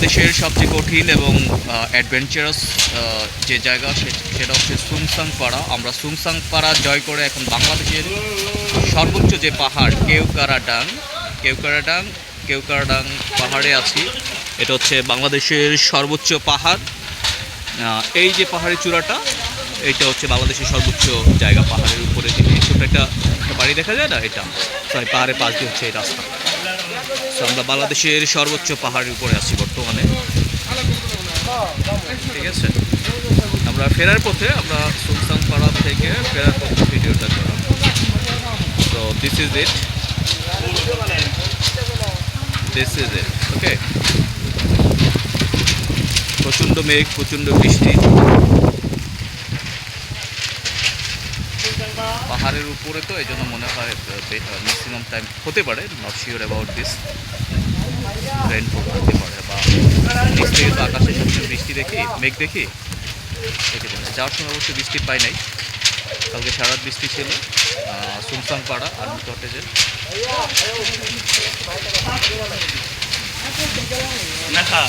বাংলাদেশের সবচেয়ে কঠিন এবং অ্যাডভেঞ্চারাস যে জায়গা সেটা হচ্ছে সুংসাং পাড়া। আমরা সুংসাং পাড়া জয় করে এখন বাংলাদেশের সর্বোচ্চ যে পাহাড় কেওক্রাডাং পাহাড়ে আছি। এটা হচ্ছে বাংলাদেশের সর্বোচ্চ পাহাড়। এই যে পাহাড়ি চূড়াটা, এইটা হচ্ছে বাংলাদেশের সর্বোচ্চ জায়গা। পাহাড়ের উপরে যে ছোট একটা বাড়ি দেখা যায় না, এটা প্রায় পাহাড়ের পাশ দিয়ে হচ্ছে এই রাস্তা। তো আমরা বাংলাদেশের সর্বোচ্চ পাহাড়ের উপরে আছি বর্তমানে, ঠিক আছে। আমরা ফেরার পথে, আমরা সুলতান পাড়া থেকে ফেরার পথে ভিডিওটা করা। তো দিস ইজ ইট, ওকে। প্রচণ্ড মেঘ, প্রচণ্ড বৃষ্টি। পাহাড়ের উপরে তো এই জন্য মনে হয় ম্যাক্সিমাম টাইম হতে পারে, not sure about this, rainfall হতে পারে, বা নিচ থেকে তো আকাশে সবসময় বৃষ্টি দেখি, মেঘ দেখি, হতে পারে। যাওয়ার সময় অবশ্যই বৃষ্টি পাই নাই, কালকে সারা রাত বৃষ্টি ছিল। সুনসাং পাড়া আর্মি কটেজের না খা